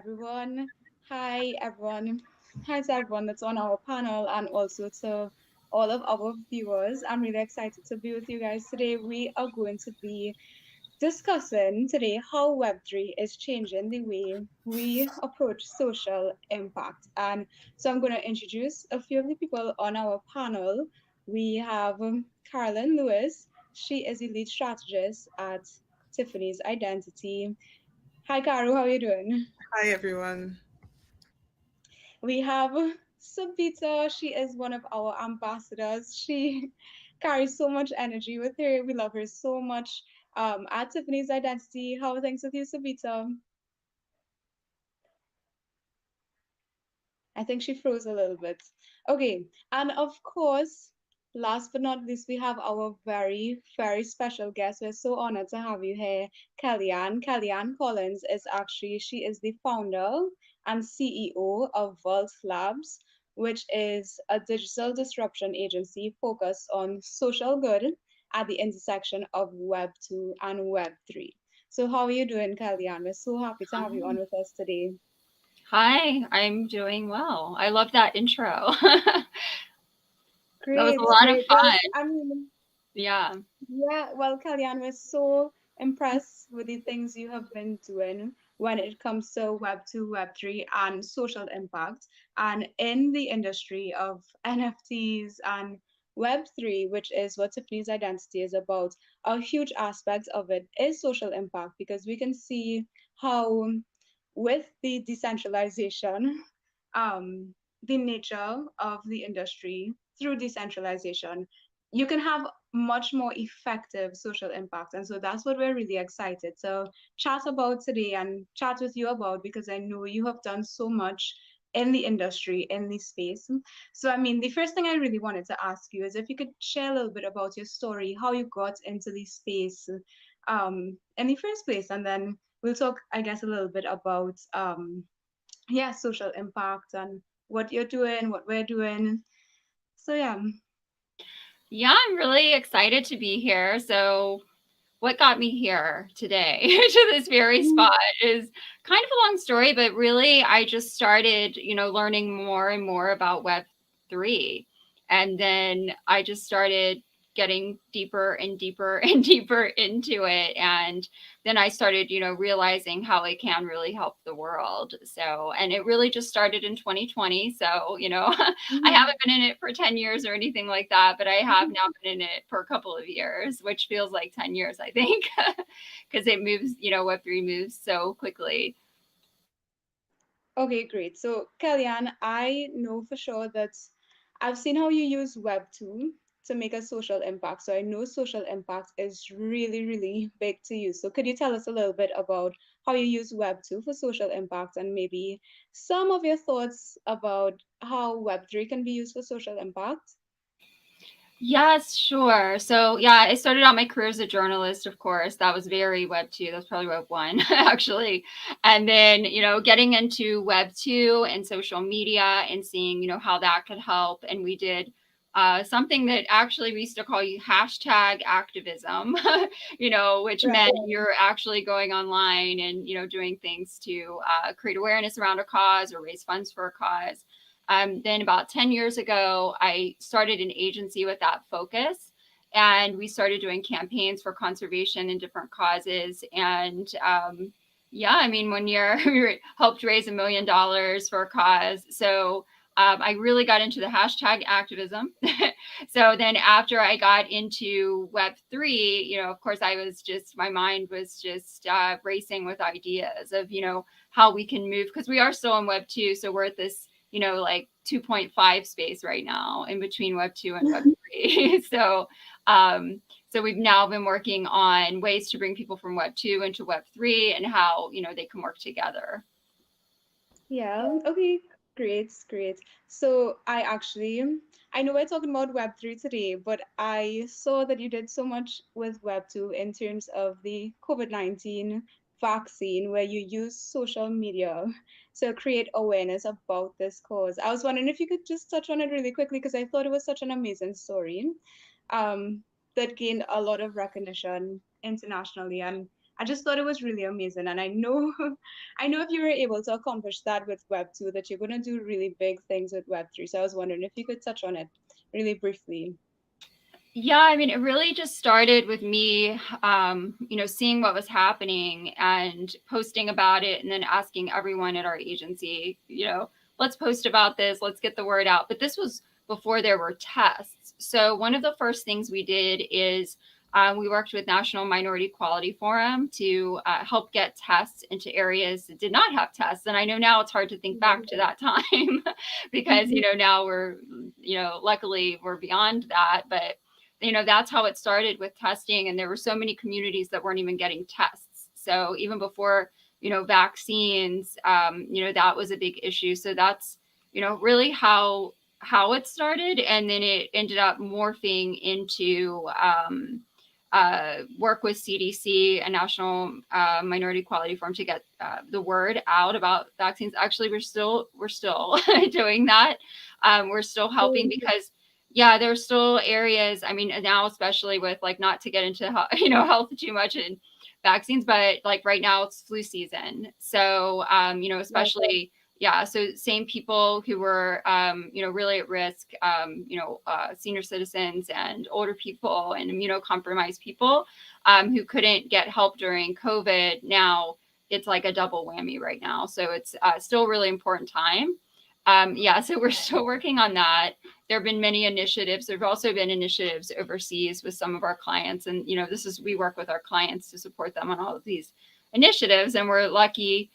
everyone. Hi, everyone. Hi to everyone that's on our panel and also to all of our viewers. I'm really excited to be with you guys today. We are going to be discussing today how Web3 is changing the way we approach social impact. And so I'm going to introduce a few of the people on our panel. We have Carolyn Lewis. She is a lead strategist at Tiffany's Identity. Hi, Caro, how are you doing? Hi, everyone. We have Sabita. She is one of our ambassadors. She carries so much energy with her. We love her so much. At Tiffany's Identity, how are things with you, Sabita? I think she froze a little bit. Okay, and of course, last but not least, we have our very, very special guest. We're so honored to have you here, Kellyanne. Kellyanne Collins is actually, she is the founder and CEO of Vault Labs, which is a digital disruption agency focused on social good at the intersection of Web 2 and Web 3. So how are you doing, Kellyanne? We're so happy to have you on with us today. Hi, I'm doing well. I love that intro. That was a Great, lot of great. Well, fun. I mean, Yeah. yeah, well, Kalyan, we're so impressed with the things you have been doing when it comes to Web 2, Web 3, and social impact. And in the industry of NFTs and Web 3, which is what Tiffany's identity is about, a huge aspect of it is social impact because we can see how, with the decentralization, the nature of the industry through decentralization, you can have much more effective social impact. And so that's what we're really excited to chat about today and chat with you about because I know you have done so much in the industry, in this space. So, I mean, the first thing I really wanted to ask you is if you could share a little bit about your story, how you got into this space in the first place. And then we'll talk, I guess, a little bit about, yeah, social impact and what you're doing, what we're doing. So, yeah. Yeah, I'm really excited to be here. So, what got me here today to this very spot is kind of a long story, but really, I just started, learning more and more about Web3. And then I just started getting deeper and deeper and deeper into it. And then I started, realizing how it can really help the world. So, and it really just started in 2020. So, I Mhm. haven't been in it for 10 years or anything like that, but I have now been in it for a couple of years, which feels like 10 years, I think, because it moves, Web3 moves so quickly. Okay, great. So, Kellyanne, I know for sure that I've seen how you use Web2 to make a social impact. So, I know social impact is really, really big to you. So, could you tell us a little bit about how you use Web2 for social impact and maybe some of your thoughts about how Web3 can be used for social impact? Yes, sure. So, yeah, I started out my career as a journalist, of course. That was very Web 2. That was probably Web 1, actually. And then, getting into Web 2 and social media and seeing, how that could help. And we did something that actually we used to call you hashtag activism, which meant Right. you're actually going online and, doing things to create awareness around a cause or raise funds for a cause. Then about 10 years ago, I started an agency with that focus. And we started doing campaigns for conservation and different causes. And yeah, I mean, one year we helped raise $1 million for a cause. So I really got into the hashtag activism. So then after I got into Web3, of course, my mind was just racing with ideas of, how we can move because we are still in Web 2. So we're at this like 2.5 space right now in between Web 2 and Web 3. Um, so we've now been working on ways to bring people from Web 2 into Web 3 and how, they can work together. Yeah, okay, great, great. So I know we're talking about Web3 today, but I saw that you did so much with Web2 in terms of the COVID-19 vaccine, where you use social media to create awareness about this cause. I was wondering if you could just touch on it really quickly, because I thought it was such an amazing story, that gained a lot of recognition internationally. And I just thought it was really amazing. And I know I know if you were able to accomplish that with Web 2, that you're gonna do really big things with Web 3. So I was wondering if you could touch on it really briefly. Yeah, I mean, it really just started with me, seeing what was happening and posting about it, and then asking everyone at our agency, let's post about this, let's get the word out. But this was before there were tests. So one of the first things we did is we worked with National Minority Quality Forum to help get tests into areas that did not have tests. And I know now it's hard to think back to that time because, now we're, luckily we're beyond that. But that's how it started with testing. And there were so many communities that weren't even getting tests. So even before, vaccines, that was a big issue. So that's, really how it started. And then it ended up morphing into work with CDC and National Minority Quality Forum to get the word out about vaccines. Actually, we're still doing that. We're still helping because there's still areas. I mean, now especially with not to get into health too much and vaccines, but like right now it's flu season. So especially so same people who were really at risk, senior citizens and older people and immunocompromised people who couldn't get help during COVID. Now it's like a double whammy right now. So it's still really important time. So we're still working on that. There have been many initiatives. There have also been initiatives overseas with some of our clients. And, we work with our clients to support them on all of these initiatives. And we're lucky,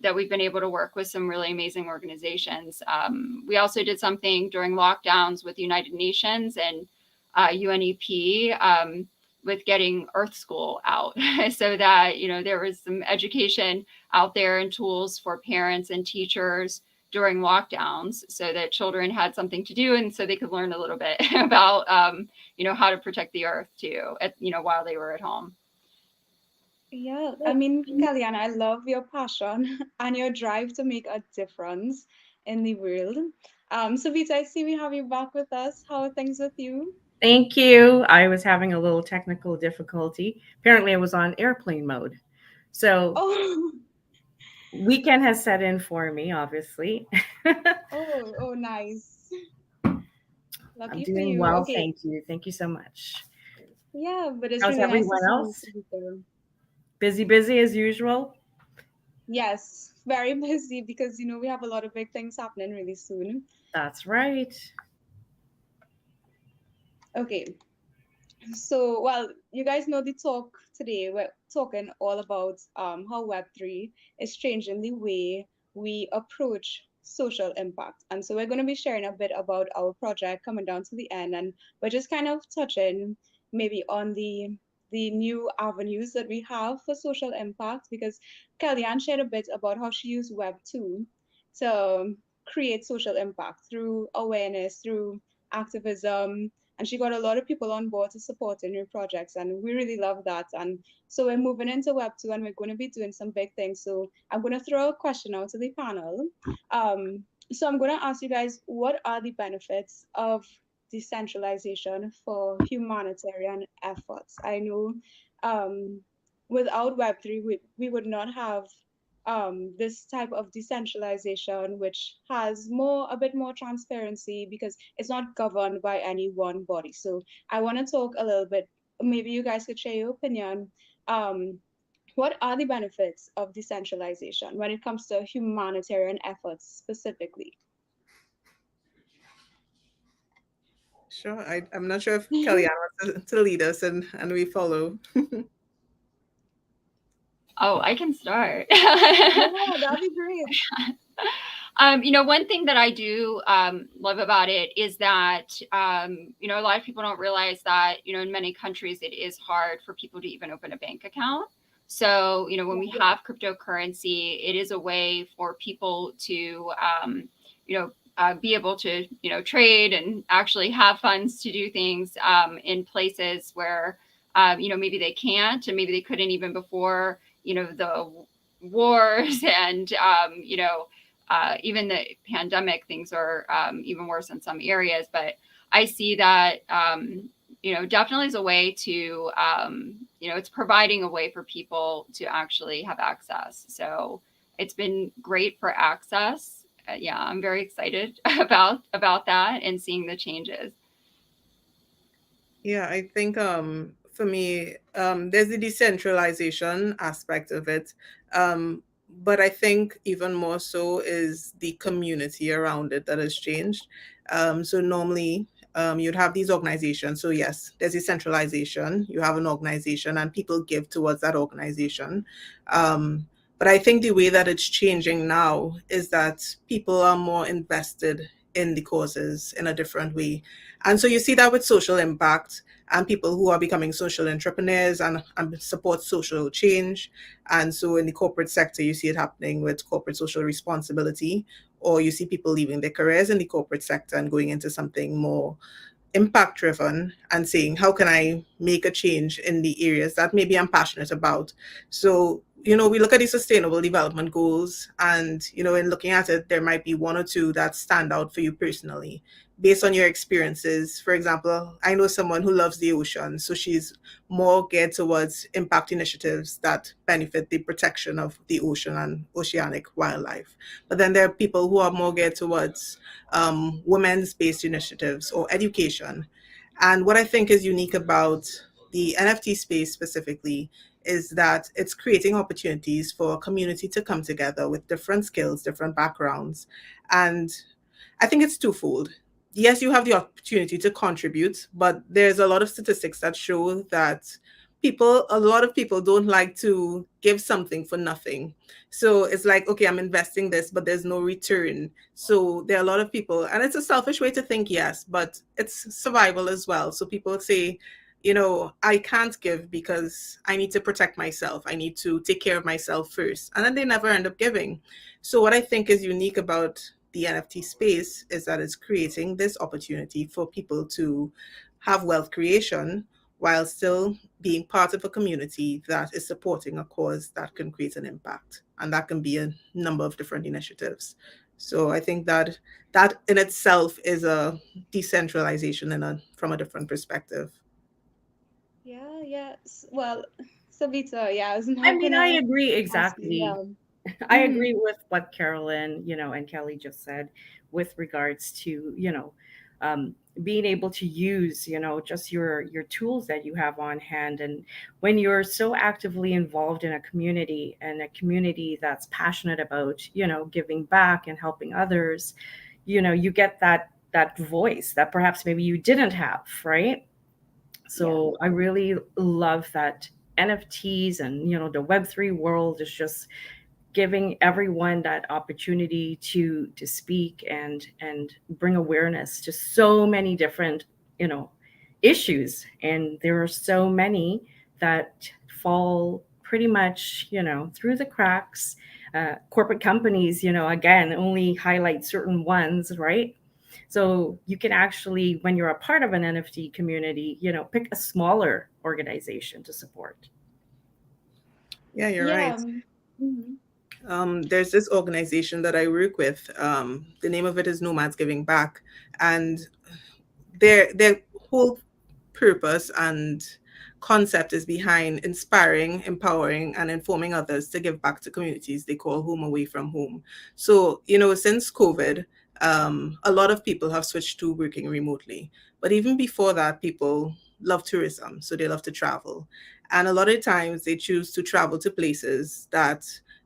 that we've been able to work with some really amazing organizations. We also did something during lockdowns with the United Nations and UNEP with getting Earth School out so that, there was some education out there and tools for parents and teachers during lockdowns so that children had something to do and so they could learn a little bit about how to protect the earth too while they were at home. Yeah, I mean, Kalyan, I love your passion and your drive to make a difference in the world. So Vita, I see we have you back with us. How are things with you? Thank you. I was having a little technical difficulty. Apparently, I was on airplane mode. So, Oh, weekend has set in for me, obviously. oh, nice. I'm Lucky for doing you. well. Okay. Thank you. Thank you so much. Yeah, but it's How's really nice to everyone see you, else? Vita. Busy, busy as usual? Yes, very busy because we have a lot of big things happening really soon. That's right. Okay, so well, you guys know the talk today. We're talking all about how Web3 is changing the way we approach social impact. And so we're going to be sharing a bit about our project coming down to the end, and we're just kind of touching maybe on the new avenues that we have for social impact because Kellyanne shared a bit about how she used Web2 to create social impact through awareness, through activism, and she got a lot of people on board to support in her projects, and we really love that. And so we're moving into Web 2, and we're going to be doing some big things. So I'm going to throw a question out to the panel. So I'm going to ask you guys, what are the benefits of decentralization for humanitarian efforts? I know without Web 3, we would not have this type of decentralization, which has a bit more transparency because it's not governed by any one body. So I want to talk a little bit. Maybe you guys could share your opinion. Um, what are the benefits of decentralization when it comes to humanitarian efforts specifically? Sure. I'm not sure if Kellyanne wants to lead us and we follow. Oh, I can start. Yeah, that'd be great. One thing that I do love about it is that, a lot of people don't realize that, in many countries, it is hard for people to even open a bank account. So, when we have cryptocurrency, it is a way for people to, be able to, trade and actually have funds to do things in places where, maybe they can't, and maybe they couldn't even before, the wars and, even the pandemic, things are even worse in some areas. But I see that, definitely is a way to, it's providing a way for people to actually have access. So it's been great for access. Yeah, I'm very excited about that and seeing the changes. Yeah, I think for me there's the decentralization aspect of it. Um but I think even more so is the community around it that has changed. So normally you'd have these organizations. So yes, there's decentralization. You have an organization and people give towards that organization. But I think the way that it's changing now is that people are more invested in the causes in a different way. And so you see that with social impact and people who are becoming social entrepreneurs and support social change. And so in the corporate sector, you see it happening with corporate social responsibility, or you see people leaving their careers in the corporate sector and going into something more impact driven and saying, how can I make a change in the areas that maybe I'm passionate about? So, we look at the sustainable development goals, and, in looking at it, there might be one or two that stand out for you personally based on your experiences. For example, I know someone who loves the ocean, so she's more geared towards impact initiatives that benefit the protection of the ocean and oceanic wildlife. But then there are people who are more geared towards women's based initiatives or education. And what I think is unique about the NFT space specifically is that it's creating opportunities for a community to come together with different skills, different backgrounds. And I think it's twofold. Yes, you have the opportunity to contribute, but there's a lot of statistics that show that a lot of people don't like to give something for nothing. So it's like, okay, I'm investing this, but there's no return. So there are a lot of people, and it's a selfish way to think, yes, but it's survival as well. So people say, I can't give because I need to protect myself. I need to take care of myself first. And then they never end up giving. So what I think is unique about the NFT space is that it's creating this opportunity for people to have wealth creation while still being part of a community that is supporting a cause that can create an impact. And that can be a number of different initiatives. So I think that in itself is a decentralization from a different perspective. Yeah, yeah. Well, Savita, yeah, I was I now mean, I gonna agree ask you. exactly. Yeah. I Mm-hmm. agree with what Carolyn, and Kelly just said with regards to, um, being able to use, just your tools that you have on hand. And when you're so actively involved in a community, and a community that's passionate about, giving back and helping others, you get that voice that perhaps maybe you didn't have, right? Yeah. So I really love that NFTs and, the Web3 world is just giving everyone that opportunity to speak and bring awareness to so many different, issues. And there are so many that fall pretty much, through the cracks. Corporate companies, again, only highlight certain ones, right? So you can actually, when you're a part of an NFT community, pick a smaller organization to support. Yeah, you're Yeah. right. Mm-hmm. There's this organization that I work with. The name of it is Nomads Giving Back, and their whole purpose and concept is behind inspiring, empowering, and informing others to give back to communities they call home away from home. So, since COVID, a lot of people have switched to working remotely. But even before that, people love tourism, so they love to travel. And a lot of times they choose to travel to places that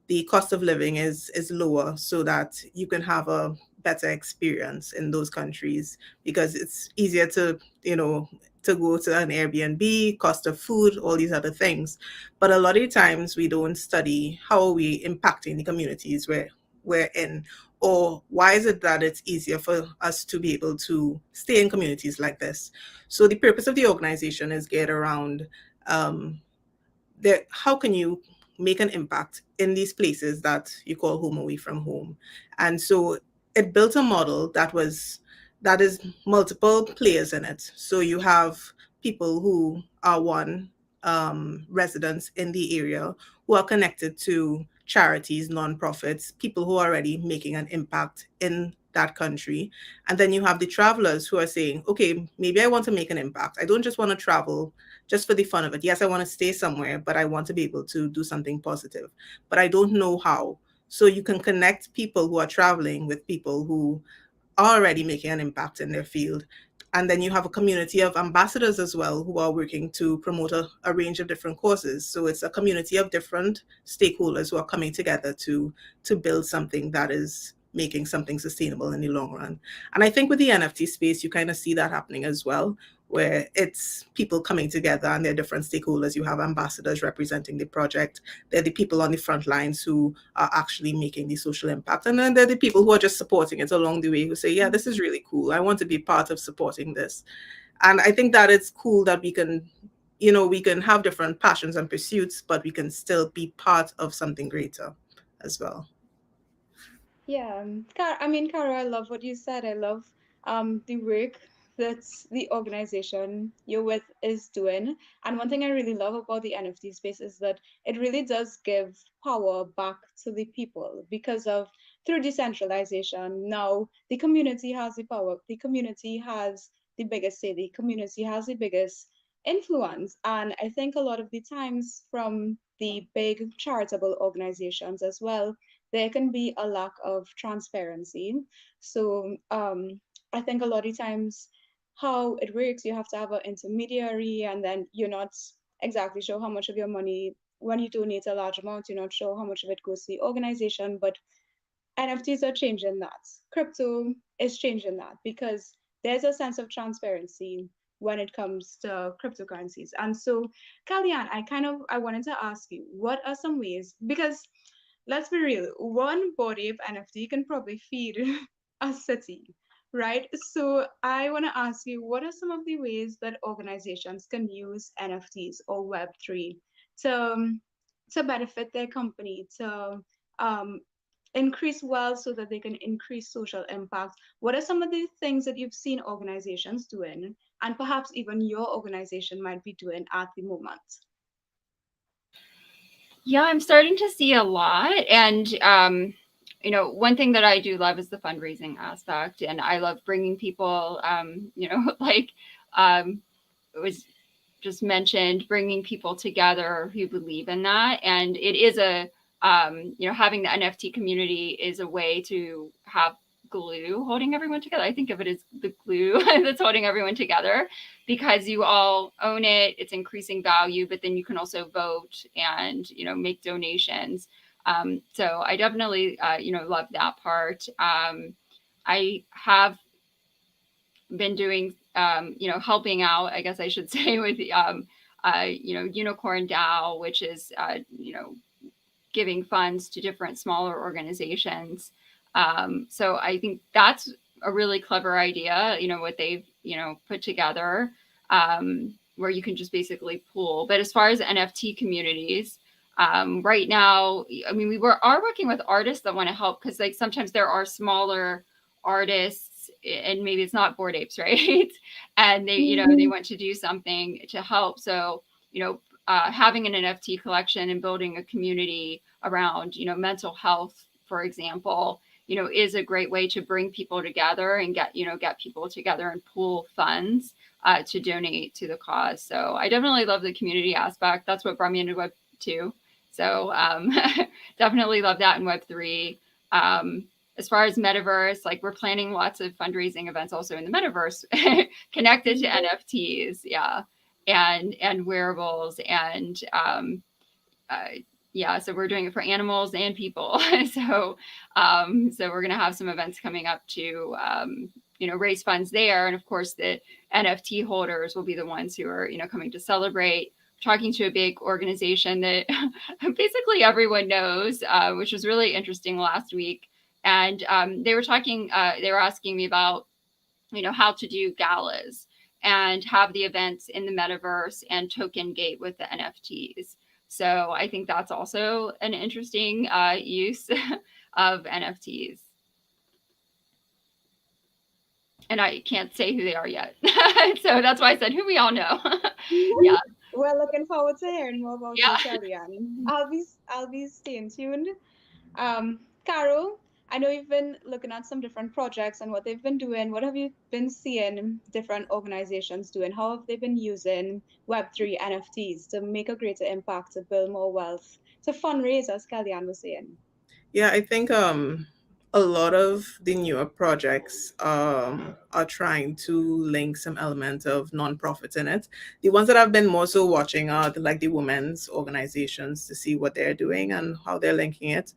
the cost of living is lower so that you can have a better experience in those countries, because it's easier to go to an Airbnb, cost of food, all these other things. But a lot of times we don't study how are we impacting the communities where we're in, or why is it that it's easier for us to be able to stay in communities like this. So the purpose of the organization is geared around how can you make an impact in these places that you call home away from home. And so it built a model that is multiple players in it. So you have people who are residents in the area who are connected to charities, nonprofits, people who are already making an impact in that country. And then you have the travelers who are saying, okay, maybe I want to make an impact. I don't just want to travel just for the fun of it. Yes, I want to stay somewhere, but I want to be able to do something positive, but I don't know how. So you can connect people who are traveling with people who are already making an impact in their field. And then you have a community of ambassadors as well who are working to promote a range of different causes. So it's a community of different stakeholders who are coming together to build something that is making something sustainable in the long run. And I think with the NFT space, you kind of see that happening as well, where it's people coming together and they're different stakeholders. You have ambassadors representing the project. They're the people on the front lines who are actually making the social impact. And then they're the people who are just supporting it along the way, who say, yeah, this is really cool. I want to be part of supporting this. And I think that it's cool that we can have different passions and pursuits, but we can still be part of something greater as well. Yeah, I mean, Cara, I love what you said. I love the work that the organization you're with is doing. And one thing I really love about the NFT space is that it really does give power back to the people because of through decentralization. Now the community has the power. The community has the biggest say. The community has the biggest influence. And I think a lot of the times from the big charitable organizations as well there can be a lack of transparency. So I think a lot of times how it works, you have to have an intermediary, and then you're not exactly sure how much of your money, when you donate a large amount, you're not sure how much of it goes to the organization. But NFTs are changing that. Crypto is changing that because there's a sense of transparency when it comes to cryptocurrencies. And so, Kalyan, I wanted to ask you, what are some ways because let's be real, one body of NFT can probably feed a city, right? So I want to ask you, what are some of the ways that organizations can use NFTs or Web3 to to benefit their company, to um, increase wealth so that they can increase social impact? What are some of the things that you've seen organizations doing, and perhaps even your organization might be doing at the moment? Yeah, I'm starting to see a lot. And, one thing that I do love is the fundraising aspect. And I love bringing people, like it was just mentioned, bringing people together who believe in that. And it is having the NFT community is a way to have glue holding everyone together. I think of it as the glue that's holding everyone together because you all own it. It's increasing value, but then you can also vote and, make donations. So I definitely, love that part. I have been doing, helping out, I guess I should say, with, Unicorn DAO, which is, giving funds to different smaller organizations. So I think that's a really clever idea, what they've, put together, where you can just basically pool. But as far as NFT communities, right now, I mean, are working with artists that want to help because like sometimes there are smaller artists and maybe it's not Bored Apes, right? And they want to do something to help. So, having an NFT collection and building a community around, mental health, for example, is a great way to bring people together and get people together and pool funds to donate to the cause. So I definitely love the community aspect. That's what brought me into Web 2. So definitely love that in Web 3. As far as metaverse, like we're planning lots of fundraising events also in the metaverse connected to NFTs. Yeah. And wearables and so we're doing it for animals and people. So we're going to have some events coming up to raise funds there, and of course the NFT holders will be the ones who are coming to celebrate. Talking to a big organization that basically everyone knows, which was really interesting last week, and they were asking me about how to do galas and have the events in the metaverse and token gate with the NFTs. So I think that's also an interesting use of NFTs. And I can't say who they are yet. So that's why I said who we all know. Yeah. We're looking forward to hearing more about Yeah. you, Kellyanne. I'll be staying tuned. Carol, I know you've been looking at some different projects and what they've been doing. What have you been seeing different organizations doing? How have they been using Web3 NFTs to make a greater impact, to build more wealth, to fundraise, as Kellyanne was saying? Yeah, I think a lot of the newer projects are trying to link some element of nonprofits in it. The ones that I've been more so watching are like the women's organizations to see what they're doing and how they're linking it.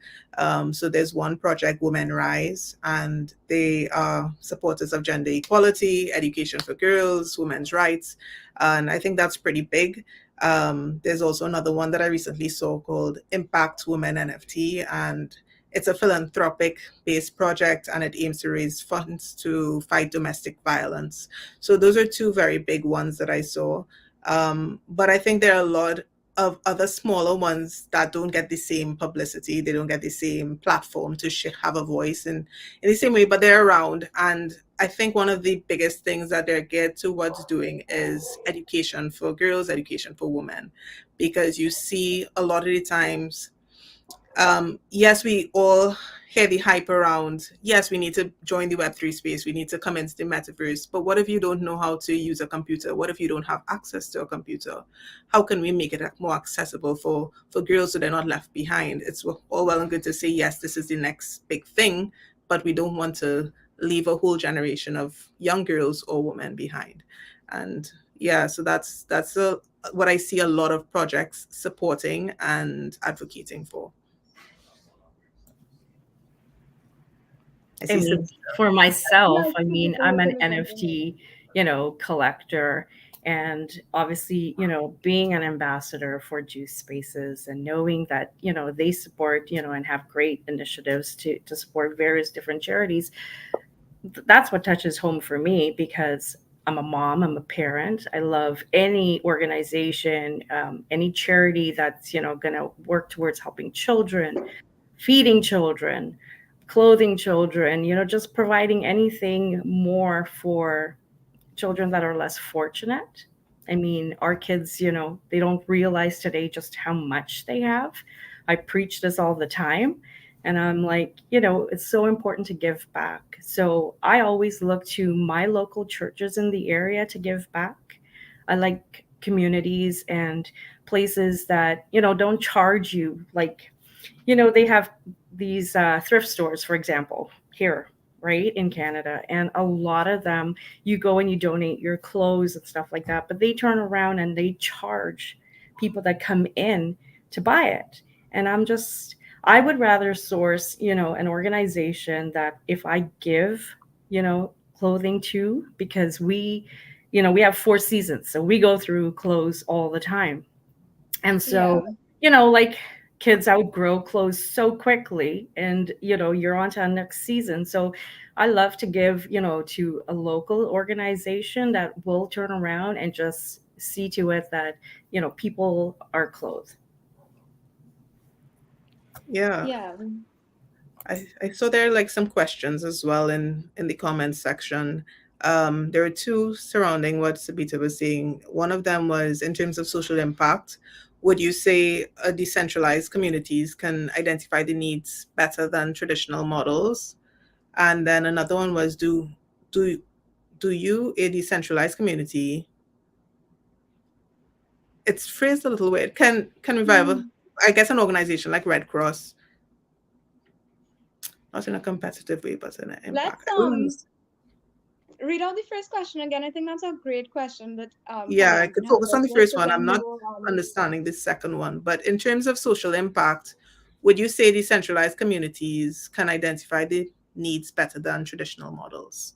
So there's one project, Women Rise, and they are supporters of gender equality, education for girls, women's rights, and I think that's pretty big. There's also another one that I recently saw called Impact Women NFT, and it's a philanthropic based project and it aims to raise funds to fight domestic violence. So those are two very big ones that I saw. But I think there are a lot of other smaller ones that don't get the same publicity. They don't get the same platform to have a voice in the same way, but they're around. And I think one of the biggest things that they're geared towards doing is education for girls, education for women, because you see a lot of the times yes, we all hear the hype around, yes, we need to join the Web3 space, we need to come into the metaverse. But what if you don't know how to use a computer? What if you don't have access to a computer? How can we make it more accessible for girls so they're not left behind? It's all well and good to say, yes, this is the next big thing, but we don't want to leave a whole generation of young girls or women behind. And yeah, so that's what I see a lot of projects supporting and advocating for. I I see. mean, for Yeah, myself, I I see mean, people I'm an looking at something. NFT, collector. And obviously, being an ambassador for Juice Spaces and knowing that, they support, and have great initiatives to support various different charities, that's what touches home for me because I'm a mom, I'm a parent. I love any organization, any charity that's, going to work towards helping children, feeding children, clothing children, just providing anything more for children that are less fortunate. I mean, our kids, they don't realize today just how much they have. I preach this all the time. And I'm like, it's so important to give back. So I always look to my local churches in the area to give back. I like communities and places that, don't charge you. Like, they have these thrift stores, for example, here, right, in Canada. And a lot of them, you go and you donate your clothes and stuff like that, but they turn around and they charge people that come in to buy it. And I would rather source, an organization that if I give, clothing to, because we have 4 seasons. So we go through clothes all the time. And Yeah, so, like kids outgrow clothes so quickly and, you're on to the next season. So I love to give, to a local organization that will turn around and just see to it that, people are clothed. Yeah. yeah. I saw there are like some questions as well in the comments section. There are two surrounding what Sabita was saying. One of them was in terms of social impact. Would you say decentralized communities can identify the needs better than traditional models? And then another one was do do you a decentralized community? It's phrased a little weird. Can revival, Hmm. I guess an organization like Red Cross, not in a competitive way, but in an impact. Let's I don't understand. read out the first question again. I think that's a great question that Yeah, I Kellyanne could can help focus on us the with, first but one. I'm then not we'll understanding the second one. But in terms of social impact, would you say decentralized communities can identify the needs better than traditional models?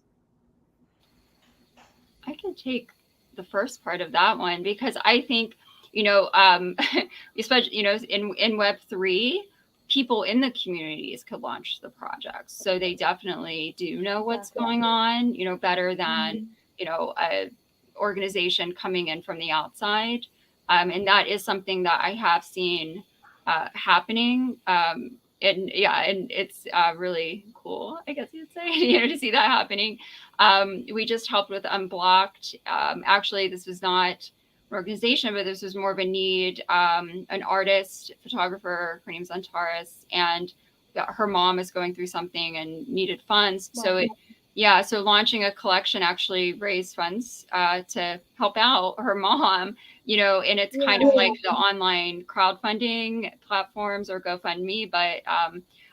I can take the first part of that one because I think, especially, in Web3, people in the communities could launch the projects. So they definitely do know what's exactly. going on, better than, Mhm. a organization coming in from the outside. And that is something that I have seen happening. And yeah, and it's really cool, I guess you'd say, to see that happening. We just helped with Unblocked. Actually, this was not an organization, but this was more of a need. An artist, photographer, her name's Antares, and her mom is going through something and needed funds. So Wow. yeah, so launching a collection actually raised funds to help out her mom, and it's kind of Yeah. like the online crowdfunding platforms or GoFundMe. But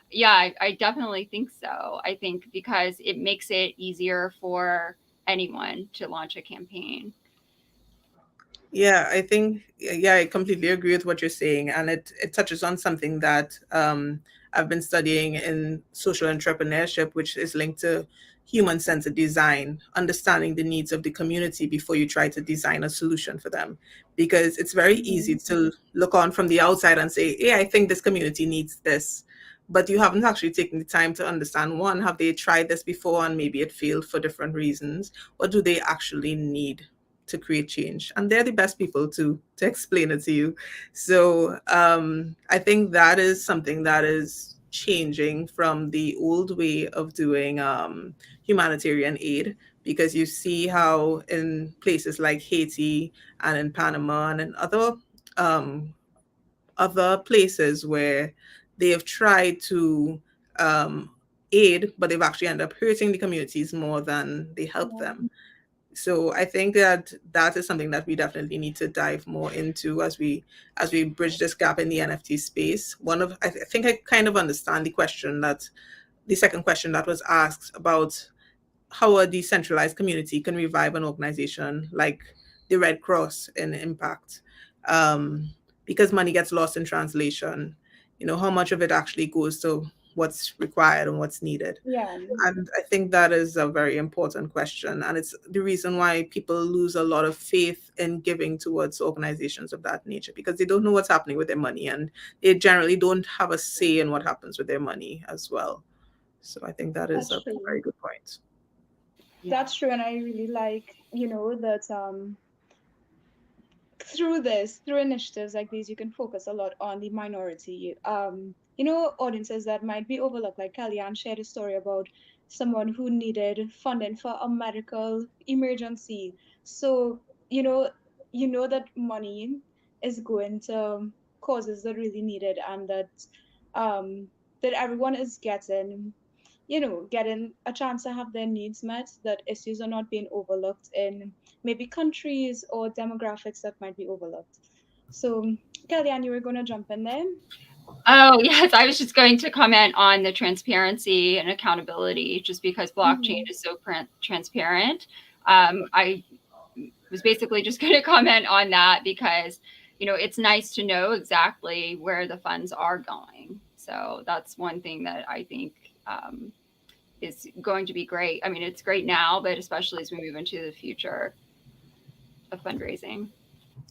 yeah, I definitely think so. I think because it makes it easier for anyone to launch a campaign. Yeah, I think, yeah, I completely agree with what you're saying. And it touches on something that I've been studying in social entrepreneurship, which is linked to human centered design, understanding the needs of the community before you try to design a solution for them. Because it's very easy Mhm. to look on from the outside and say, hey, I think this community needs this. But you haven't actually taken the time to understand, one, have they tried this before and maybe it failed for different reasons? What do they actually need to create change? And they're the best people to explain it to you. So I think that is something that is changing from the old way of doing humanitarian aid, because you see how in places like Haiti and in Panama and in um, other places where they have tried to um, aid, but they've actually ended up hurting the communities more than they help Yeah. them. So I think that that is something that we definitely need to dive more into as we bridge this gap in the NFT space. I think I kind of understand the second question that was asked about how a decentralized community can revive an organization like the Red Cross in Impact, because money gets lost in translation. How much of it actually goes to what's required and what's needed. Yeah. And I think that is a very important question. And it's the reason why people lose a lot of faith in giving towards organizations of that nature, because they don't know what's happening with their money, and they generally don't have a say in what happens with their money as well. So I think that is That's a true. very good point. Yeah. That's true. And I really like, that through through initiatives like these, you can focus a lot on the minority, audiences that might be overlooked. Like Kellyanne shared a story about someone who needed funding for a medical emergency. So, you know, that money is going to causes that really need it, and um that everyone is getting a chance to have their needs met, that issues are not being overlooked in maybe countries or demographics that might be overlooked. So, Kellyanne, you were going to jump in there? Oh, yes. I was just going to comment on the transparency and accountability, just because blockchain Hmm. is so transparent. I was basically just going to comment on that because, it's nice to know exactly where the funds are going. So that's one thing that I think um, is going to be great. I mean, it's great now, but especially as we move into the future of fundraising.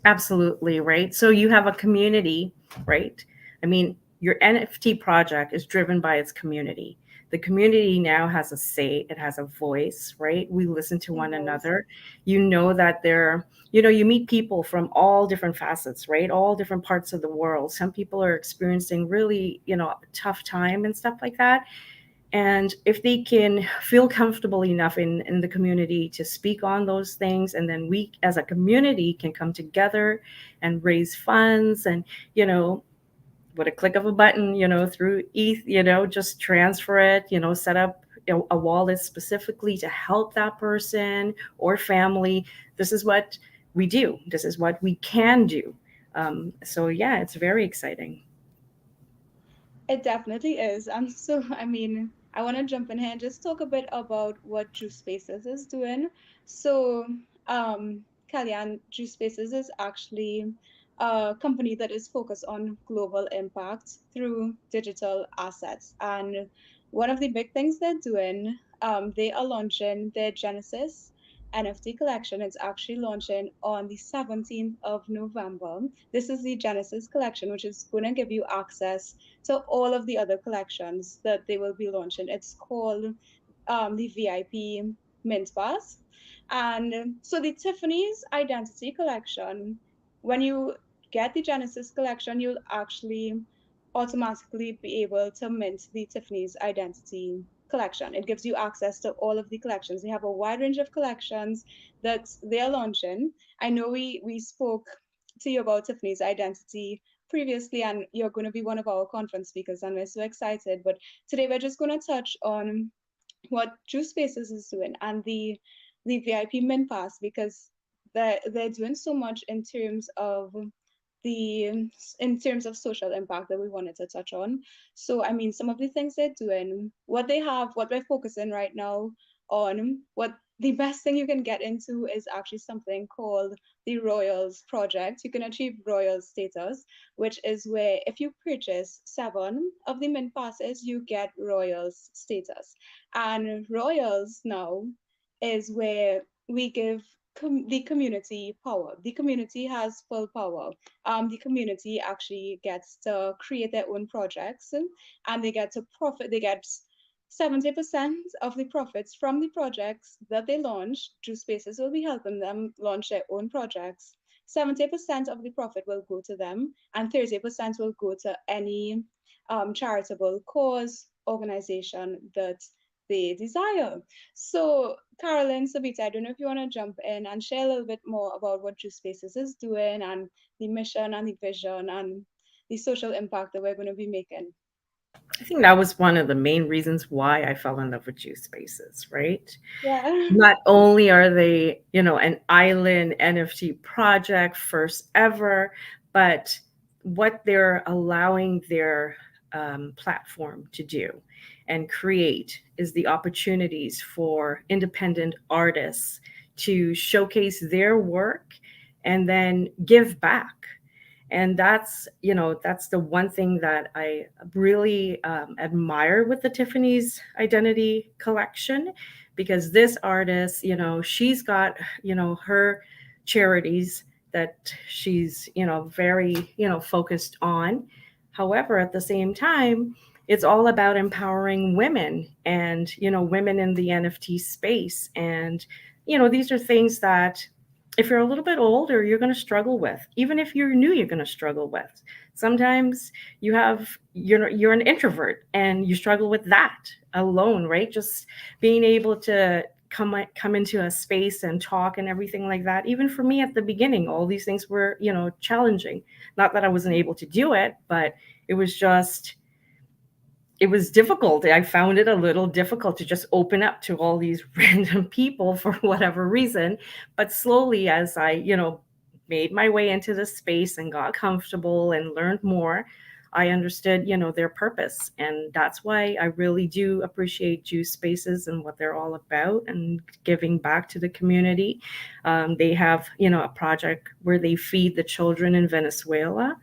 Absolutely, right? So you have a community, right? I mean, your NFT project is driven by its community. The community now has a say, it has a voice, right? We listen to It one does. another. You know that you meet people from all different facets, right? All different parts of the world. Some people are experiencing really, a tough time and stuff like that, and if they can feel comfortable enough in the community to speak on those things, and then we as a community can come together and raise funds, and you know with a click of a button, through ETH, just transfer it, set up a wallet specifically to help that person or family. This is what we do, this is what we can do. So yeah, it's very exciting. It definitely is. And so, I mean, I want to jump in here and just talk a bit about what Juice Spaces is doing. So, Kalyan, Juice Spaces is actually a company that is focused on global impact through digital assets. And one of the big things they're doing, they are launching their Genesis NFT collection. It's actually launching on the 17th of November. This is the Genesis collection, which is going to give you access to all of the other collections that they will be launching. It's called the VIP Mint Pass. And so the Tiffany's Identity Collection, when you get the Genesis collection, you'll actually automatically be able to mint the Tiffany's Identity collection. It gives you access to all of the collections. They have a wide range of collections that they're launching. I know we spoke to you about Tiffany's Identity previously, and you're going to be one of our conference speakers, and we're so excited. But today we're just going to touch on what Juice Spaces is doing and the VIP Min Pass, because they're doing so much the in terms of social impact that we wanted to touch on. So I mean, some of the things they're doing, what they have, what we're focusing right now on, what the best thing you can get into is actually something called the Royals Project. You can achieve Royals status, which is where if you purchase 7 of the Mint passes, you get Royals status. And Royals now is where we give the community power. The community has full power. The community actually gets to create their own projects, and they get to profit. They get 70% of the profits from the projects that they launch. Juice Spaces will be helping them launch their own projects. 70% of the profit will go to them, and 30% will go to any charitable cause organization that they desire. So, Carolyn, Sabita, I don't know if you want to jump in and share a little bit more about what Juice Spaces is doing and the mission and the vision and the social impact that we're going to be making. I think that was one of the main reasons why I fell in love with juice spaces, right? Yeah. Not only are they, an island NFT project, first ever, but what they're allowing their platform to do and create is the opportunities for independent artists to showcase their work and then give back. And that's the one thing that I really admire with the Tiffany's Identity collection, because this artist, she's got her charities that she's very focused on. However, at the same time, it's all about empowering women and women in the NFT space. And these are things that if you're a little bit older, you're going to struggle with. Even if you're new, you're going to struggle with. Sometimes you're an introvert and you struggle with that alone, right? Just being able to come into a space and talk and everything like that. Even for me at the beginning, all these things were, challenging. Not that I wasn't able to do it, but it was just it was difficult. I found it a little difficult to just open up to all these random people for whatever reason. But slowly, as I, made my way into the space and got comfortable and learned more, I understood, their purpose. And that's why I really do appreciate Juice Spaces and what they're all about and giving back to the community. They have, a project where they feed the children in Venezuela.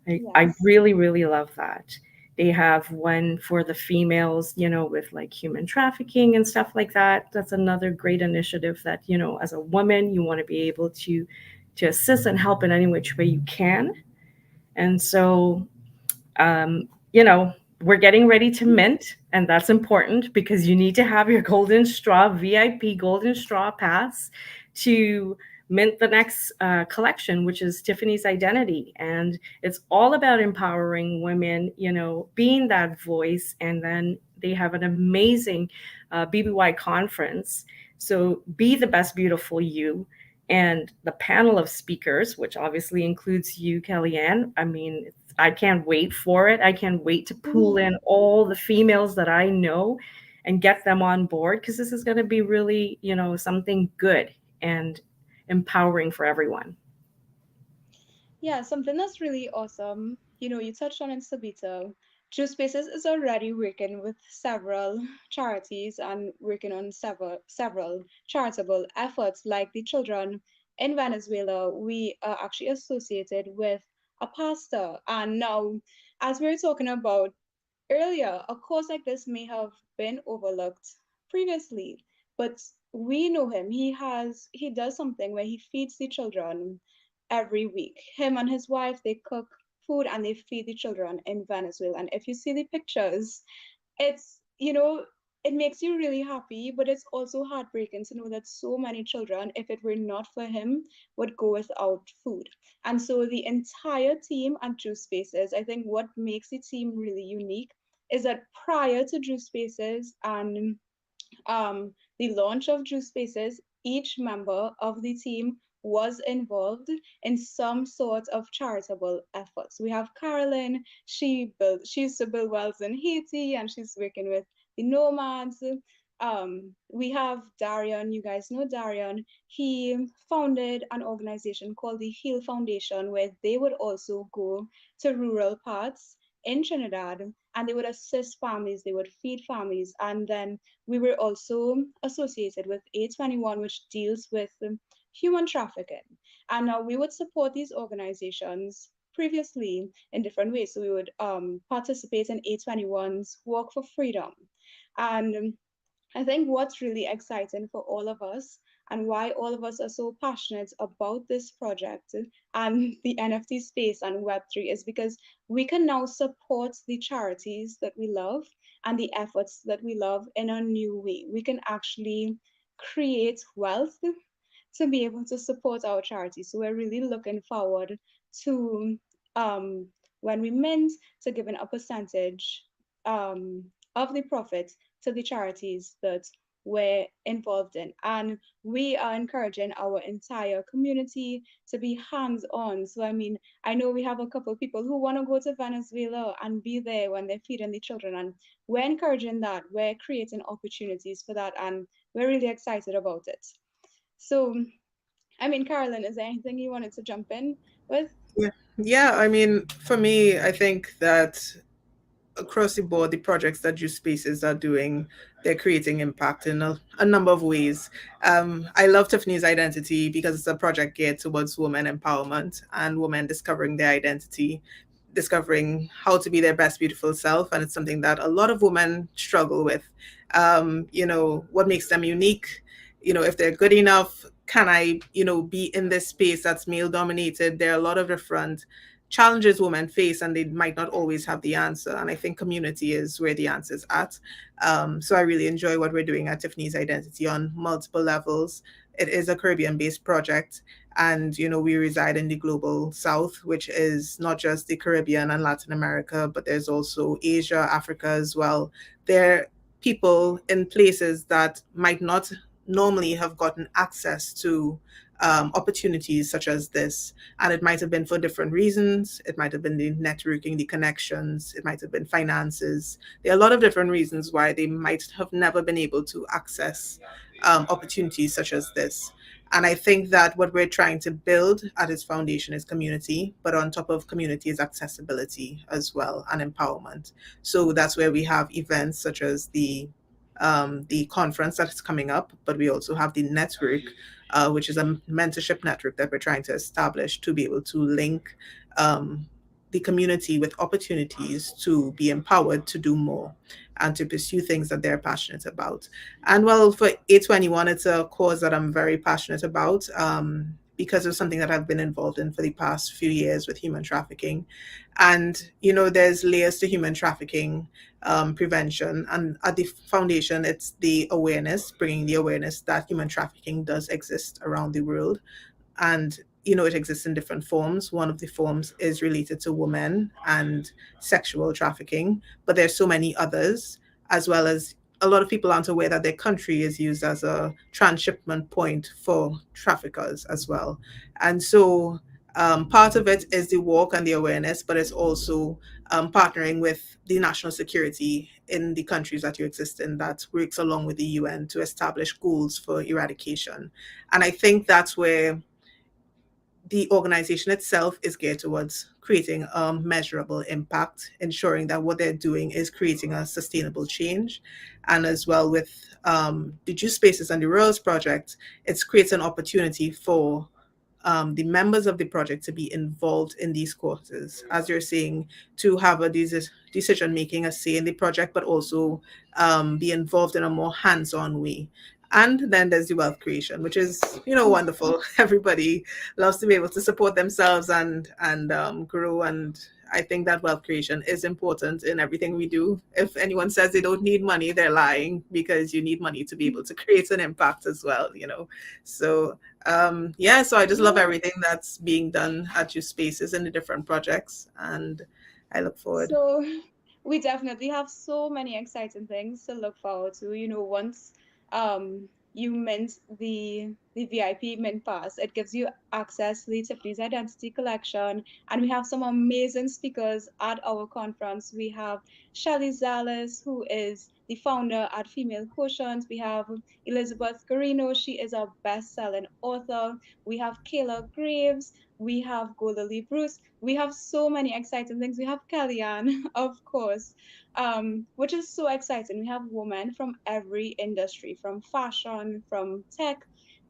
I Yes. really, really love that. They have one for the females, with like human trafficking and stuff like that. That's another great initiative that, as a woman, you want to be able to assist and help in any which way you can. And so we're getting ready to mint, and that's important because you need to have your golden straw VIP golden straw pass to mint the next collection, which is Tiffany's Identity. And it's all about empowering women, being that voice. And then they have an amazing BBY conference. So be the best beautiful you. And the panel of speakers, which obviously includes you, Kellyanne. I mean, I can't wait for it. I can't wait to pull in all the females that I know and get them on board, because this is going to be really, something good and empowering for everyone. Yeah, something that's really awesome. You touched on it, Sabito. True Spaces is already working with several charities and working on several charitable efforts, like the children in Venezuela. We are actually associated with a pastor. And now, as we were talking about earlier, a course like this may have been overlooked previously, but we know him. He does something where he feeds the children every week. Him and his wife, they cook food and they feed the children in Venezuela. And if you see the pictures, it's, it makes you really happy, but it's also heartbreaking to know that so many children, if it were not for him, would go without food. And so the entire team at Juice Spaces, I think what makes the team really unique is that prior to Juice Spaces and the launch of Juice Spaces, each member of the team was involved in some sort of charitable efforts. We have Carolyn, she used to build wells in Haiti and she's working with the nomads. We have Darion, you guys know Darion. He founded an organization called the Heal Foundation, where they would also go to rural parts in Trinidad and they would assist families, they would feed families. And then we were also associated with A21, which deals with human trafficking. And now we would support these organizations previously in different ways. So we would participate in A21's Walk for Freedom. And I think what's really exciting for all of us and why all of us are so passionate about this project and the NFT space and Web3 is because we can now support the charities that we love and the efforts that we love in a new way. We can actually create wealth to be able to support our charity. So we're really looking forward to when we mint to giving a percentage of the profit to the charities that we're involved in. And we are encouraging our entire community to be hands-on. So I mean, I know we have a couple of people who want to go to Venezuela and be there when they're feeding the children. And we're encouraging that. We're creating opportunities for that. And we're really excited about it. So I mean, Carolyn, is there anything you wanted to jump in with? Yeah. Yeah, I mean, for me, I think that across the board, the projects that Juice Spaces are doing, they're creating impact in a number of ways. I love Tiffany's Identity because it's a project geared towards women empowerment and women discovering their identity, discovering how to be their best beautiful self. And it's something that a lot of women struggle with. What makes them unique? If they're good enough, can I, be in this space that's male dominated? There are a lot of different challenges women face and they might not always have the answer, and I think community is where the answer is at. So I really enjoy what we're doing at Tiffany's Identity on multiple levels. It is a Caribbean based project, and we reside in the global south, which is not just the Caribbean and Latin America, but there's also Asia, Africa as well. There are people in places that might not normally have gotten access to opportunities such as this. And it might have been for different reasons. It might have been the networking, the connections, it might have been finances. There are a lot of different reasons why they might have never been able to access opportunities such as this. And I think that what we're trying to build at its foundation is community, but on top of community is accessibility as well and empowerment. So that's where we have events such as the conference that's coming up, but we also have the network, which is a mentorship network that we're trying to establish to be able to link the community with opportunities to be empowered to do more and to pursue things that they're passionate about. And well, for A21, it's a cause that I'm very passionate about because of something that I've been involved in for the past few years with human trafficking. And, there's layers to human trafficking prevention. And at the foundation, it's the awareness, bringing the awareness that human trafficking does exist around the world. And it exists in different forms. One of the forms is related to women and sexual trafficking, but there's so many others, as well as a lot of people aren't aware that their country is used as a transshipment point for traffickers as well. And so part of it is the walk and the awareness, but it's also partnering with the national security in the countries that you exist in that works along with the UN to establish goals for eradication. And I think that's where the organization itself is geared towards creating a measurable impact, ensuring that what they're doing is creating a sustainable change. And as well with the Juice Spaces and the Rose Project, it's creates an opportunity for the members of the project to be involved in these courses, as you're saying, to have a decision making, a say in the project, but also be involved in a more hands-on way. And then there's the wealth creation, which is, wonderful. Everybody loves to be able to support themselves and grow. And I think that wealth creation is important in everything we do. If anyone says they don't need money, they're lying, because you need money to be able to create an impact as well. So so I just love everything that's being done at your spaces and the different projects, and I look forward. So we definitely have so many exciting things to look forward to. Once you mint the VIP mint pass. It gives you access to the Tiffany's Identity Collection, and we have some amazing speakers at our conference. We have Shelly Zales, who is the founder at Female Quotient. We have Elizabeth Carino. She is a best-selling author. We have Kayla Graves. We have Goldalee Bruce. We have so many exciting things. We have Kellyanne, of course, which is so exciting. We have women from every industry, from fashion, from tech,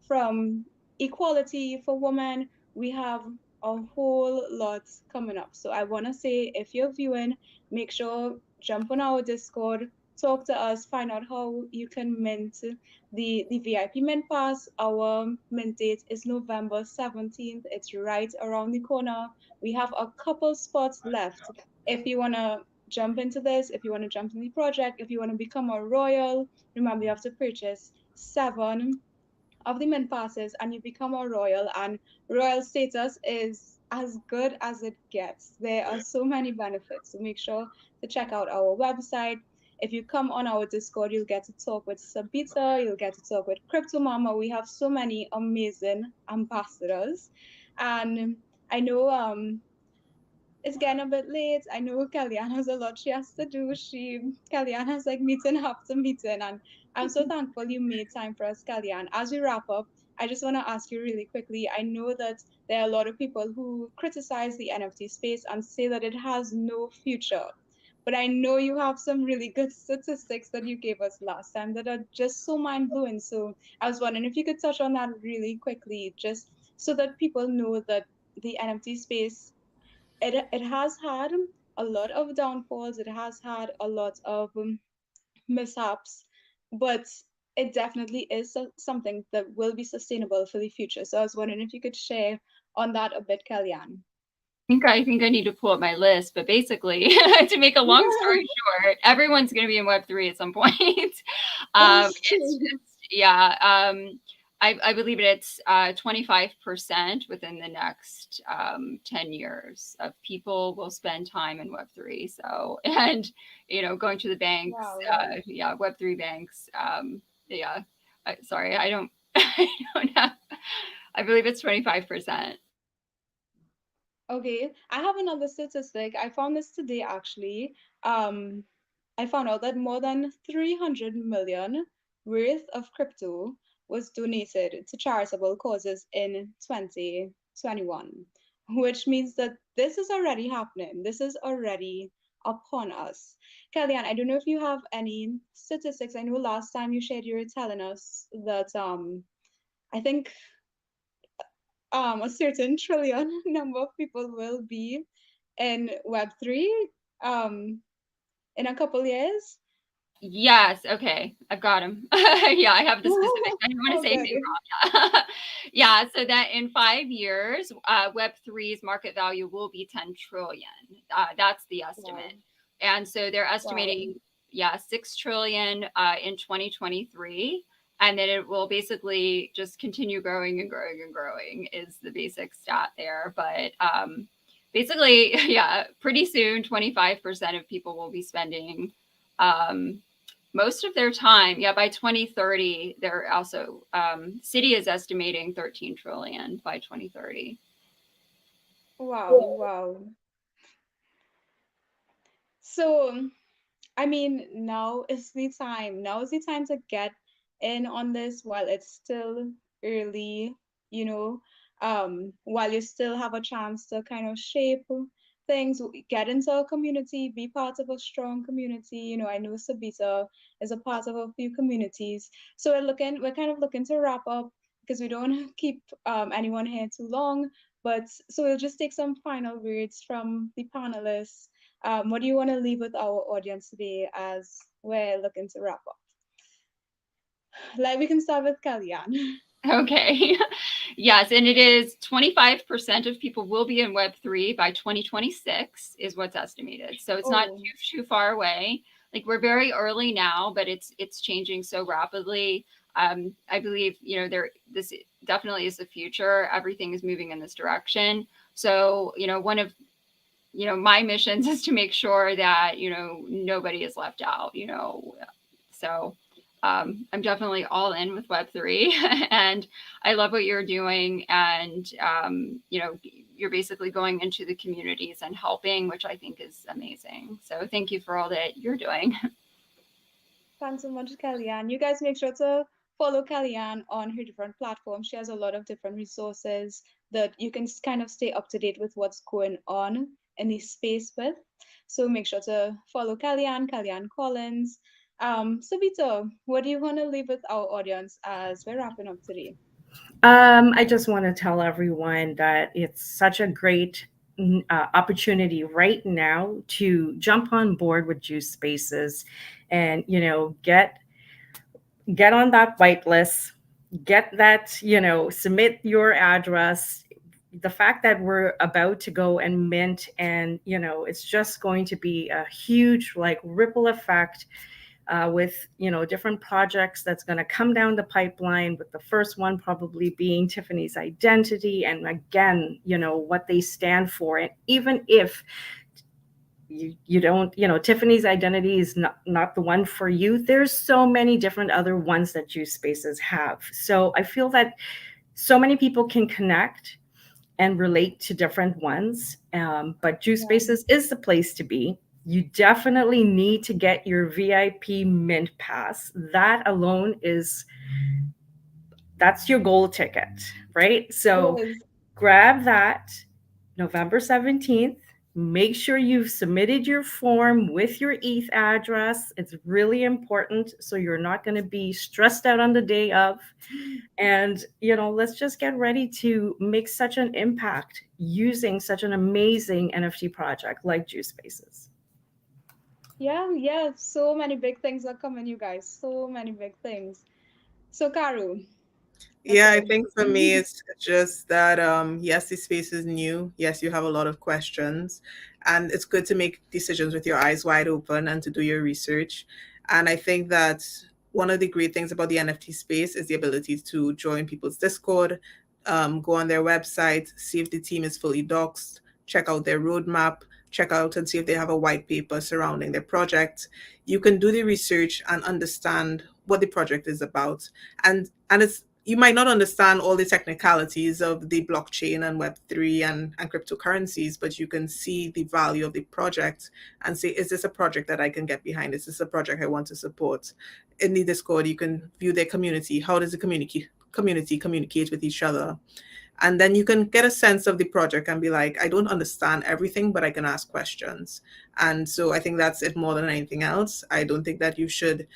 from equality for women. We have a whole lot coming up. So I want to say, if you're viewing, make sure jump on our Discord, talk to us, find out how you can mint the VIP mint pass. Our mint date is November 17th. It's right around the corner. We have a couple spots left. If you want to jump into this, if you want to jump into the project, if you want to become a royal, remember you have to purchase 7 of the mint passes and you become a royal, and royal status is as good as it gets. There are so many benefits, so make sure to check out our website. If you come on our Discord, you'll get to talk with Sabita, you'll get to talk with Crypto Mama. We have so many amazing ambassadors, and I know it's getting a bit late. I know Kellyanne has a lot she has to do. Kellyanne has like meeting after meeting, and I'm so thankful you made time for us, Kellyanne. As we wrap up, I just want to ask you really quickly. I know that there are a lot of people who criticize the NFT space and say that it has no future. But I know you have some really good statistics that you gave us last time that are just so mind blowing. So I was wondering if you could touch on that really quickly, just so that people know that the NFT space, it has had a lot of downfalls. It has had a lot of mishaps, but it definitely is something that will be sustainable for the future. So I was wondering if you could share on that a bit, Kellyanne. I think I need to pull up my list, but basically, to make a long story short, everyone's going to be in Web3 at some point. That's It's true. just, yeah. I believe it's 25% within the next 10 years of people will spend time in Web3. So, and, going to the banks, Wow. yeah, Web3 banks. Yeah. Sorry, I don't, I don't have, I believe it's 25%. Okay, I have another statistic. I found this today actually. Um, I found out that more than 300 million worth of crypto was donated to charitable causes in 2021, which means that this is already happening. This is already upon us. Kellyanne, I don't know if you have any statistics. I know last time you shared, you were telling us that I think a certain trillion number of people will be in Web3 in a couple years. Yes. Okay. I've got him. Yeah, I have the specifics. I don't want to Oh, say good. anything wrong. Yeah. Yeah. So that in 5 years, Web3's market value will be 10 trillion. That's the Wow. estimate. And so they're Wow. estimating, yeah, 6 trillion in 2023. And then it will basically just continue growing and growing and growing is the basic stat there. But basically, yeah, pretty soon, 25% of people will be spending um, most of their time. Yeah, by 2030, they're also Citi is estimating 13 trillion by 2030. Wow. Wow. So, I mean, now is the time. Now is the time to get in on this while it's still early, you know, while you still have a chance to kind of shape things, get into a community, be part of a strong community. I know Sabita is a part of a few communities. So we're kind of looking to wrap up because we don't want to keep anyone here too long. But so we'll just take some final words from the panelists. What do you want to leave with our audience today as we're looking to wrap up? Like we can start with Kellyanne. Okay. Yes, and it is 25% of people will be in Web3 by 2026 is what's estimated. So it's not Oh, too far away. Like we're very early now, but it's changing so rapidly. I believe, this definitely is the future. Everything is moving in this direction. So, one of my missions is to make sure that nobody is left out. So I'm definitely all in with Web3 and I love what you're doing. And, you're basically going into the communities and helping, which I think is amazing. So thank you for all that you're doing. Thanks so much, Kellyanne. You guys make sure to follow Kellyanne on her different platforms. She has a lot of different resources that you can kind of stay up to date with what's going on in the space with. So make sure to follow Kellyanne Collins. Savita, what do you want to leave with our audience as we're wrapping up today? I just want to tell everyone that it's such a great opportunity right now to jump on board with Juice Spaces, and get on that whitelist, get that, submit your address. The fact that we're about to go and mint, and it's just going to be a huge like ripple effect, with different projects that's going to come down the pipeline, with the first one probably being Tiffany's identity, and again, what they stand for. And even if you don't, Tiffany's identity is not the one for you, there's so many different other ones that Juice Spaces have. So I feel that so many people can connect and relate to different ones, but Juice Yeah. Spaces is the place to be. You definitely need to get your VIP mint pass. That alone that's your gold ticket, right? So Yes. grab that November 17th. Make sure you've submitted your form with your ETH address. It's really important, so you're not going to be stressed out on the day of. And, let's just get ready to make such an impact using such an amazing NFT project like Juice Spaces. Yeah, yeah. So many big things are coming, you guys. So many big things. So, Karu, let's Yeah, hear I it. think for me, it's just that yes, the space is new. Yes, you have a lot of questions, and it's good to make decisions with your eyes wide open and to do your research. And I think that one of the great things about the NFT space is the ability to join people's Discord, go on their website, see if the team is fully doxed, check out their roadmap, check out and see if they have a white paper surrounding their project. You can do the research and understand what the project is about, and it's you might not understand all the technicalities of the blockchain and Web3 and cryptocurrencies, but you can see the value of the project and say, is this a project that I can get behind? Is this a project I want to support? In the Discord, you can view their community. How does the community communicate with each other? And then you can get a sense of the project and be like, I don't understand everything, but I can ask questions. And so I think that's it more than anything else. I don't think that you should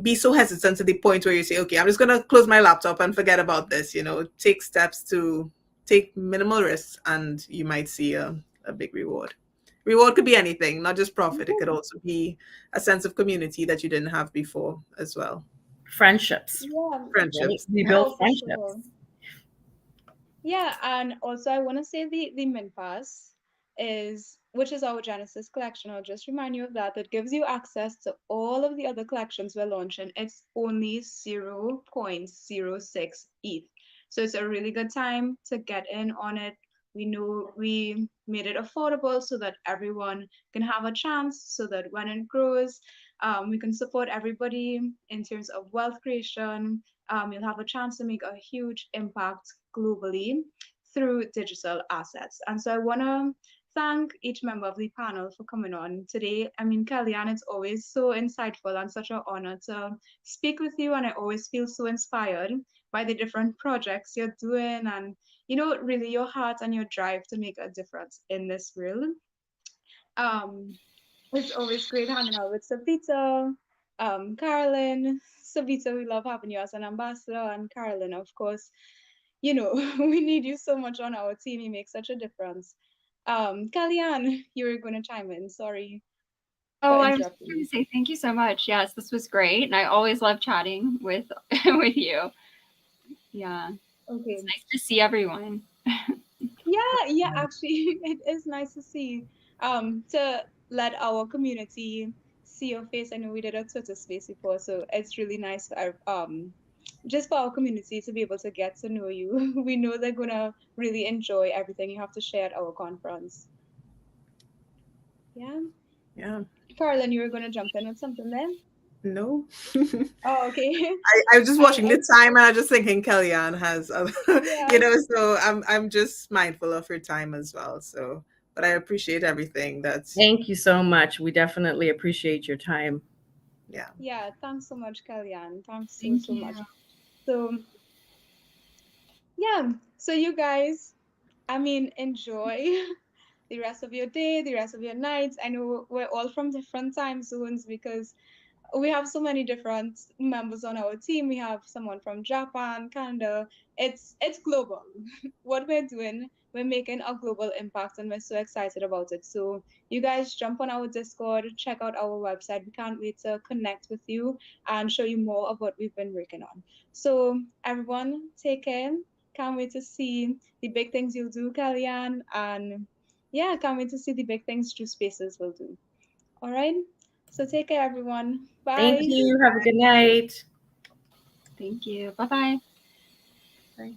be so hesitant to the point where you say, okay, I'm just going to close my laptop and forget about this. Take steps to take minimal risks, and you might see a big reward. Reward could be anything, not just profit. It could also be a sense of community that you didn't have before as well. Friendships, Yeah, right? Friendships. We Yeah. build oh, for friendships. sure. Yeah, and also I want to say the Mint Pass is, which is our Genesis collection. I'll just remind you of that. It gives you access to all of the other collections we're launching. It's only 0.06 ETH. So it's a really good time to get in on it. We know we made it affordable so that everyone can have a chance, so that when it grows, we can support everybody in terms of wealth creation. You'll have a chance to make a huge impact globally through digital assets. And so I want to thank each member of the panel for coming on today. I mean, Kellyanne, it's always so insightful and such an honor to speak with you. And I always feel so inspired by the different projects you're doing and, really your heart and your drive to make a difference in this world. Um, it's always great hanging out with Savita, Carolyn. Savita, we love having you as an ambassador, and Carolyn, of course, we need you so much on our team. You make such a difference. Kellyanne, you were going to chime in. Sorry for Oh, I was just interrupting going you. to say thank you so much. Yes, this was great. And I always love chatting with with you. Yeah. It's Okay. nice to see everyone. Yeah, yeah, actually, it is nice to see. To let our community see your face. I know we did a Twitter space before, so it's really nice for just for our community to be able to get to know you. We know they're gonna really enjoy everything you have to share at our conference. Yeah. Yeah. Carolyn, you were gonna jump in with something there? No. Oh, okay. I was just watching I the time and I was just thinking Kellyanne has, yeah. so I'm just mindful of her time as well. So, but I appreciate everything. That's Thank you so much. We definitely appreciate your time. yeah. Yeah, thanks so much, Kalyan. Thanks so, Thank so much. you. So, yeah. So, you guys, I mean, enjoy the rest of your day, the rest of your nights. I know we're all from different time zones because we have so many different members on our team. We have someone from Japan, Canada. It's global. What we're doing, we're making a global impact, and we're so excited about it. So you guys jump on our Discord, check out our website. We can't wait to connect with you and show you more of what we've been working on. So everyone, take care. Can't wait to see the big things you'll do, Kellyanne, and yeah, can't wait to see the big things True Spaces will do. All right. So take care, everyone. Thank Bye. you. Have a good night. Thank you. Bye bye. Bye.